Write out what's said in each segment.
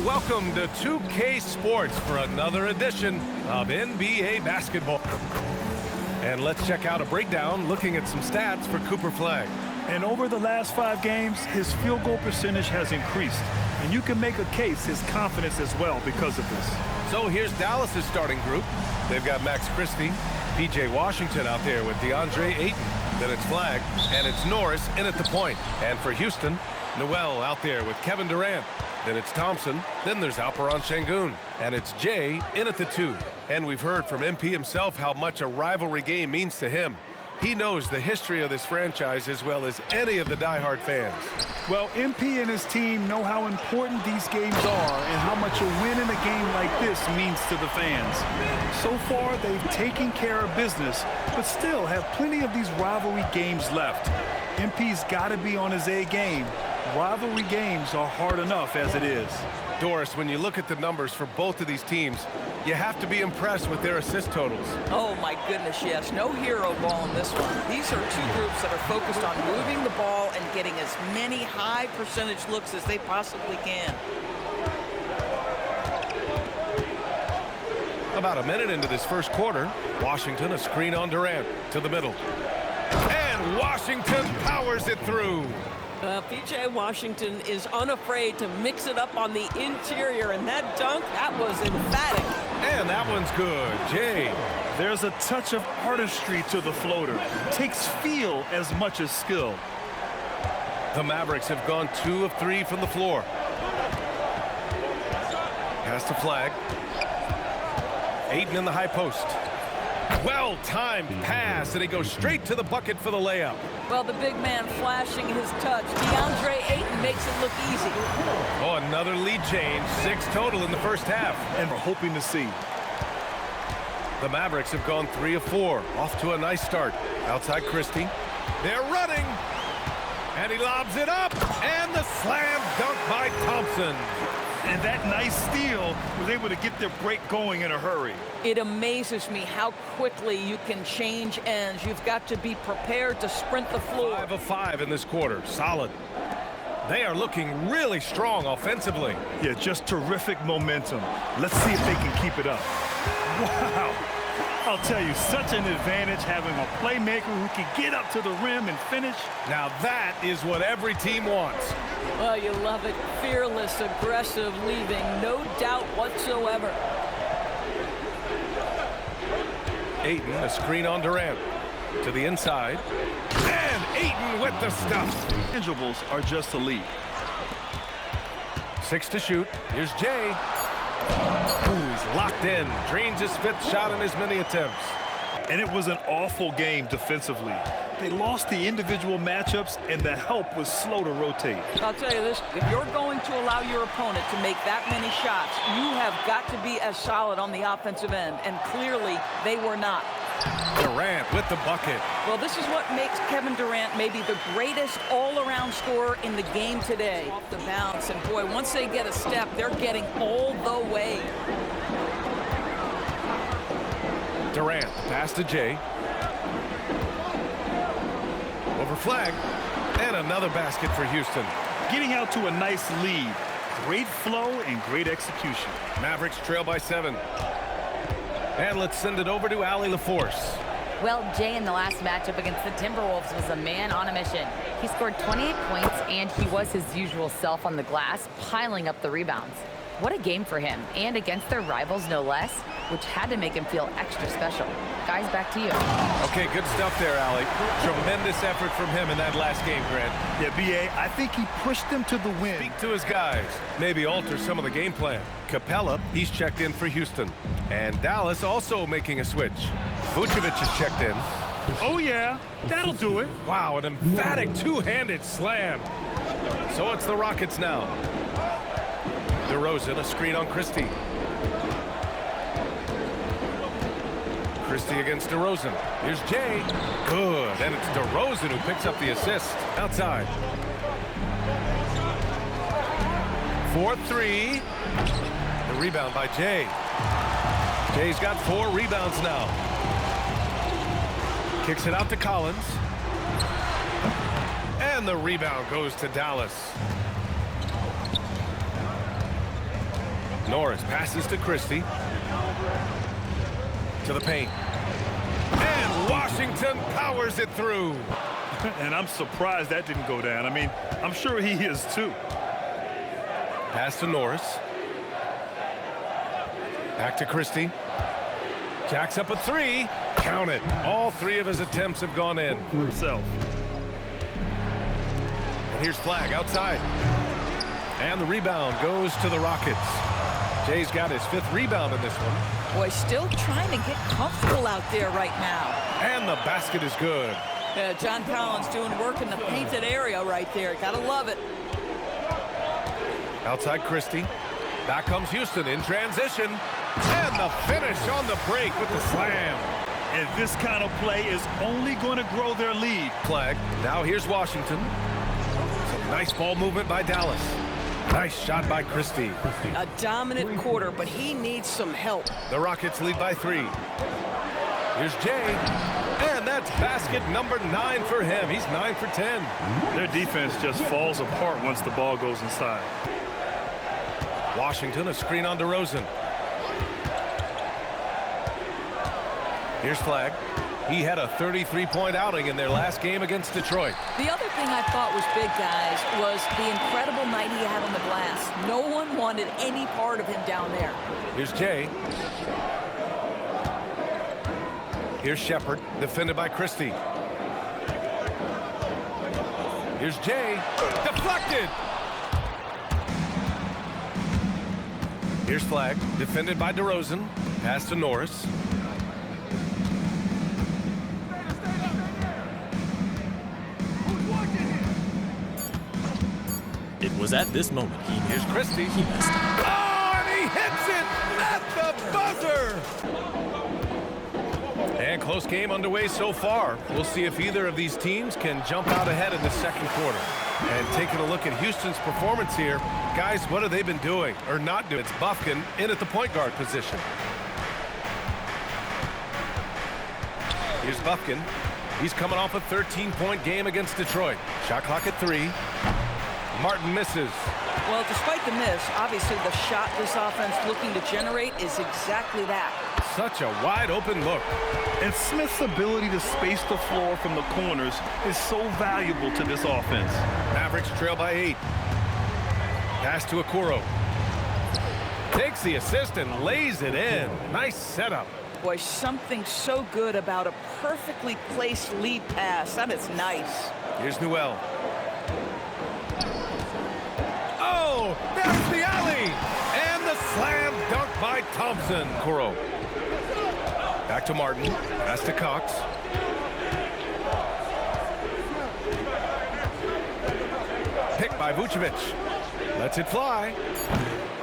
and welcome to 2K Sports for another edition of NBA basketball. And let's check out a breakdown looking at some stats for Cooper Flagg. And over the last 5 games, his field goal percentage has increased. And you can make a case his confidence as well because of this. So here's Dallas's starting group. They've got Max Christie, P.J. Washington out there with DeAndre Ayton. Then it's Flagg, and it's Norris in at the point. And for Houston, Noel out there with Kevin Durant. Then it's Thompson. Then there's Alperon Şengün. And it's Jay in at the 2. And we've heard from MP himself how much a rivalry game means to him. He knows the history of this franchise as well as any of the diehard fans. Well, MP and his team know how important these games are and how much a win in a game like this means to the fans. So far, they've taken care of business, but still have plenty of these rivalry games left. MP's got to be on his A game. Rivalry games are hard enough as it is. Doris, when you look at the numbers for both of these teams, you have to be impressed with their assist totals. Oh, my goodness, yes. No hero ball in this one. These are two groups that are focused on moving the ball and getting as many high percentage looks as they possibly can. About a minute into this first quarter, Washington a screen on Durant to the middle. And Washington powers it through. P.J. Washington is unafraid to mix it up on the interior, and that dunk, that was emphatic. And that one's good. Jay. There's a touch of artistry to the floater. It takes feel as much as skill. The Mavericks have gone 2 of 3 from the floor. Pass to Flagg. Ayton in the high post. Well-timed pass, and he goes straight to the bucket for the layup. Well, the big man flashing his touch. DeAndre Ayton makes it look easy. Oh, another lead change. 6 total in the first half. And we're hoping to see. The Mavericks have gone 3 of 4. Off to a nice start. Outside Christie. They're running. And he lobs it up. And the slam dunk by Thompson. And that nice steal was able to get their break going in a hurry. It amazes me how quickly you can change ends. You've got to be prepared to sprint the floor. 5 of 5 in this quarter. Solid. They are looking really strong offensively. Yeah, just terrific momentum. Let's see if they can keep it up. Wow. I'll tell you, such an advantage having a playmaker who can get up to the rim and finish. Now that is what every team wants. Well, you love it. Fearless, aggressive, leaving no doubt whatsoever. Ayton, a screen on Durant. To the inside. And Ayton with the stuff. Intangibles are just elite. 6 to shoot. Here's Jay. Who's locked in. Drains his 5th shot in as many attempts. And it was an awful game defensively. They lost the individual matchups, and the help was slow to rotate. I'll tell you this, if you're going to allow your opponent to make that many shots, you have got to be as solid on the offensive end, and clearly they were not. Durant with the bucket. Well, this is what makes Kevin Durant maybe the greatest all-around scorer in the game today. Off the bounce, and boy, once they get a step, they're getting all the way. Durant, pass to Jay. Over Flagg. And another basket for Houston. Getting out to a nice lead. Great flow and great execution. Mavericks trail by 7. And let's send it over to Allie LaForce. Well, Jay, in the last matchup against the Timberwolves was a man on a mission. He scored 28 points, and he was his usual self on the glass, piling up the rebounds. What a game for him, and against their rivals, no less, which had to make him feel extra special. Guys, back to you. Okay, good stuff there, Allie. Tremendous effort from him in that last game, Grant. Yeah, B.A., I think he pushed them to the win. Speak to his guys. Maybe alter some of the game plan. Capella, he's checked in for Houston. And Dallas also making a switch. Vucevic is checked in. Oh, yeah, that'll do it. Wow, an emphatic two-handed slam. So it's the Rockets now. DeRozan, a screen on Christie. Christie against DeRozan. Here's Jay. Good. And it's DeRozan who picks up the assist. Outside. 4-3. The rebound by Jay. Jay's got 4 rebounds now. Kicks it out to Collins. And the rebound goes to Dallas. Norris passes to Christie. To the paint. And Washington powers it through. And I'm surprised that didn't go down. I mean, I'm sure he is too. Pass to Norris. Back to Christie. Jacks up a three. Count it. All three of his attempts have gone in. Himself. And here's Flagg outside. And the rebound goes to the Rockets. Jay's got his 5th rebound in this one. Boy, still trying to get comfortable out there right now. And the basket is good. Yeah, John Collins doing work in the painted area right there. Gotta love it. Outside Christie. Back comes Houston in transition. And the finish on the break with the slam. And this kind of play is only going to grow their lead. Flagg. Now here's Washington. Some nice ball movement by Dallas. Nice shot by Christie. A dominant quarter, but he needs some help. The Rockets lead by 3. Here's Jay. And that's basket number 9 for him. He's 9 for 10. Their defense just falls apart once the ball goes inside. Washington, a screen on DeRozan. Here's Flagg. He had a 33-point outing in their last game against Detroit. The other thing I thought was big, guys, was the incredible night he had on the glass. No one wanted any part of him down there. Here's Jay. Here's Shepard, defended by Christie. Here's Jay. Deflected! Here's Flagg, defended by DeRozan. Pass to Norris. It was at this moment Here's Christie. he messed up. Oh, and he hits it at the buzzer! And close game underway so far. We'll see if either of these teams can jump out ahead in the second quarter. And taking a look at Houston's performance here, guys, what have they been doing or not doing? It's Bufkin in at the point guard position. Here's Bufkin. He's coming off a 13-point game against Detroit. Shot clock at 3. Martin misses. Well, despite the miss, obviously the shot this offense looking to generate is exactly that. Such a wide open look. And Smith's ability to space the floor from the corners is so valuable to this offense. Mavericks trail by 8. Pass to Okoro. Takes the assist and lays it in. Nice setup. Boy, something so good about a perfectly placed lead pass. That is nice. Here's Newell. Oh, there's the alley. And the slam dunk by Thompson. Okoro. Back to Martin. Pass to Cox. Picked by Vucevic. Lets it fly.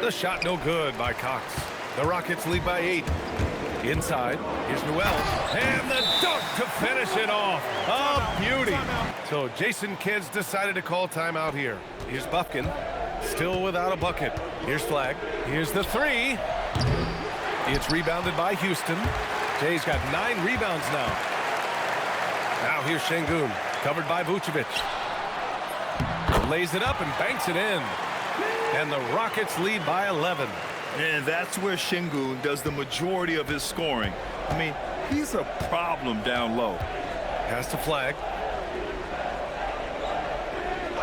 The shot no good by Cox. The Rockets lead by 8. Inside. Here's Newell. And the dunk to finish it off. A beauty. So Jason Kidd's decided to call timeout here. Here's Bufkin. Still without a bucket. Here's Flagg. Here's the 3. It's rebounded by Houston. Jay's got 9 rebounds now. Now here's Şengün, covered by Vucevic. Lays it up and banks it in. And the Rockets lead by 11. And that's where Şengün does the majority of his scoring. I mean, he's a problem down low. Pass to Flagg.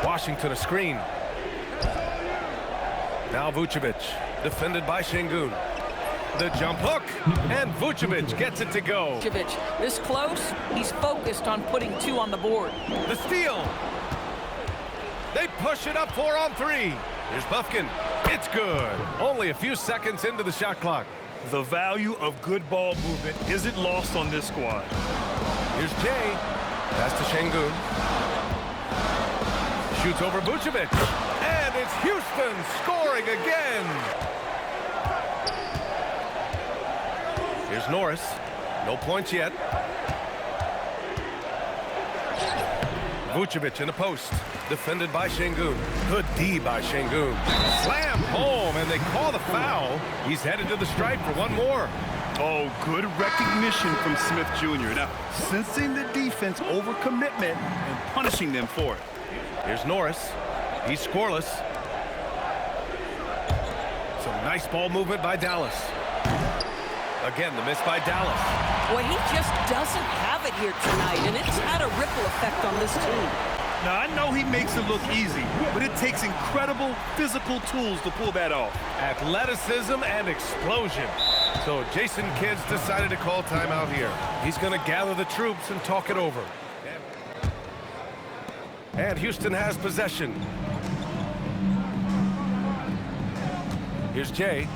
Washington a screen. Now Vucevic, defended by Şengün. The jump hook, and Vucevic gets it to go. Vucevic, this close, he's focused on putting 2 on the board. The steal. They push it up 4 on 3. Here's Bufkin. It's good. Only a few seconds into the shot clock. The value of good ball movement isn't lost on this squad. Here's Jay. Pass to Şengün. Shoots over Vucevic. And it's Houston scoring again. Here's Norris. No points yet. Vucevic in the post. Defended by Şengün. Good D by Şengün. Slam home, and they call the foul. He's headed to the stripe for one more. Oh, good recognition from Smith Jr. Now, sensing the defense overcommitment and punishing them for it. Here's Norris. He's scoreless. Some Nice ball movement by Dallas. Again, the miss by Dallas. Boy, he just doesn't have it here tonight, and it's had a ripple effect on this team. Now, I know he makes it look easy, but it takes incredible physical tools to pull that off. Athleticism and explosion. So Jason Kidd's decided to call timeout here. He's going to gather the troops and talk it over. And Houston has possession. Here's Jay.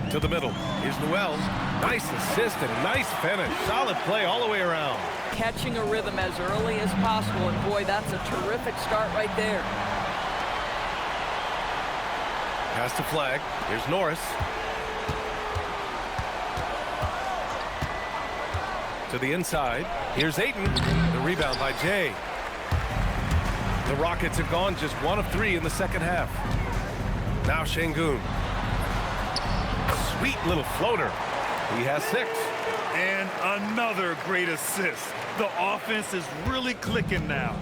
To the middle. Here's Noel. Nice assist and nice finish. Solid play all the way around. Catching a rhythm as early as possible, and boy, that's a terrific start right there. Pass to Flag. Here's Norris. To the inside. Here's Ayton. The rebound by Jay. The Rockets have gone just 1 of 3 in the second half. Now Şengün. Sweet little floater. He has 6. And another great assist. The offense is really clicking now.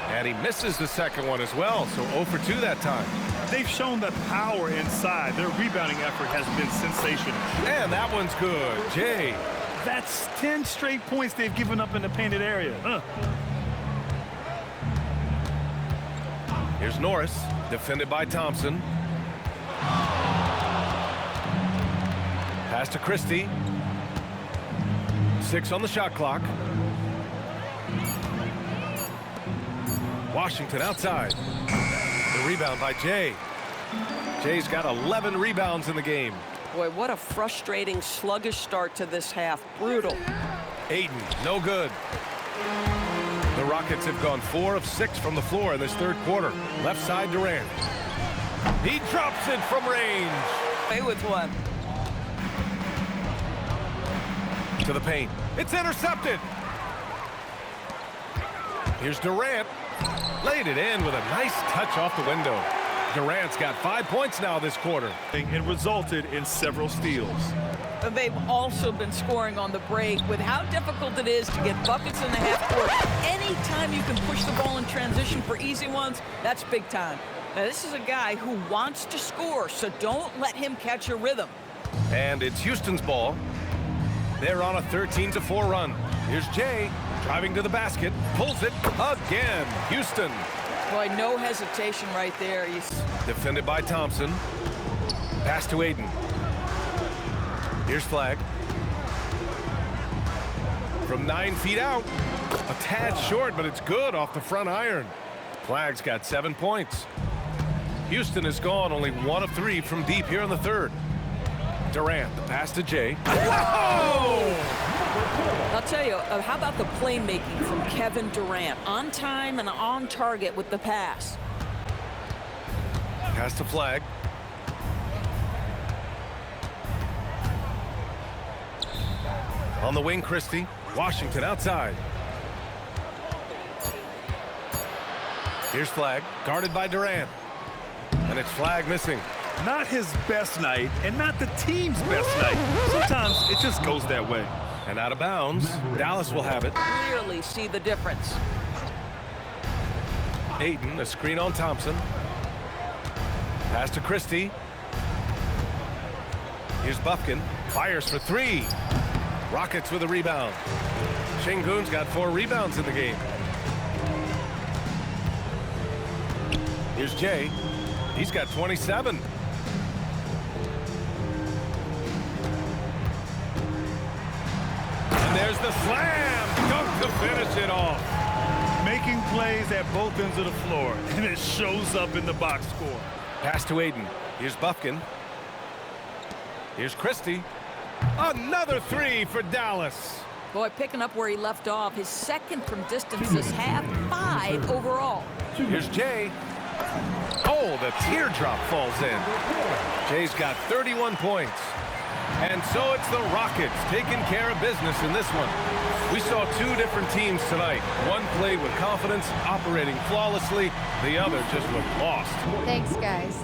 And he misses the second one as well, so 0 for 2 that time. They've shown the power inside. Their rebounding effort has been sensational. And that one's good. Jay. That's 10 straight points they've given up in the painted area. Here's Norris, defended by Thompson. Pass to Christie. 6 on the shot clock. Washington outside. The rebound by Jay. Jay's got 11 rebounds in the game. Boy, what a frustrating, sluggish start to this half. Brutal. Ayton, no good. The Rockets have gone 4 of 6 from the floor in this third quarter. Left side, Durant. He drops it from range. Away with one. To the paint. It's intercepted. Here's Durant. Laid it in with a nice touch off the window. Durant's got 5 points now this quarter. And resulted in several steals. They've also been scoring on the break. With how difficult it is to get buckets in the half court, anytime you can push the ball in transition for easy ones, that's big time. Now, this is a guy who wants to score, so don't let him catch a rhythm. And it's Houston's ball. They're on a 13-4 run. Here's Jay driving to the basket, pulls it again. Houston. Boy, no hesitation right there. Defended by Thompson. Pass to Ayton. Here's Flag. From 9 feet out. A tad short, but it's good off the front iron. Flag's got 7 points. Houston has gone only 1 of 3 from deep here in the third. Durant, the pass to Jay. Whoa! I'll tell you, how about the playmaking from Kevin Durant? On time and on target with the pass. Pass to Flag. On the wing, Christie. Washington outside. Here's Flag, guarded by Durant. And it's Flag missing. Not his best night, and not the team's best night. Sometimes it just goes that way. And out of bounds, Dallas will have it. Clearly see the difference. Ayton, a screen on Thompson. Pass to Christie. Here's Bufkin. Fires for 3. Rockets with a rebound. Şengün's got 4 rebounds in the game. Here's Jay. He's got 27. And there's the slam. Dunk to finish it off. Making plays at both ends of the floor, and it shows up in the box score. Pass to Ayton. Here's Bufkin. Here's Christie. Another 3 for Dallas. Boy, picking up where he left off. His second from distance this half, 5 overall. Here's Jay. Oh, the teardrop falls in. Jay's got 31 points. And so it's the Rockets taking care of business in this one. We saw 2 different teams tonight. One played with confidence, operating flawlessly. The other just looked lost. Thanks, guys.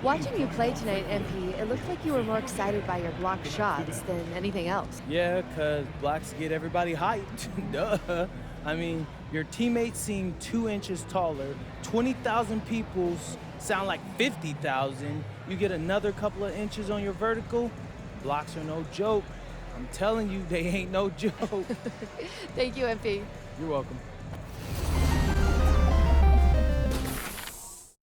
Watching you play tonight, MP, it looked like you were more excited by your blocked shots than anything else. Yeah, because blocks get everybody hyped. Duh. I mean, your teammates seem 2 inches taller. 20,000 people sound like 50,000. You get another couple of inches on your vertical. Blocks are no joke. I'm telling you, they ain't no joke. Thank you, MP. You're welcome.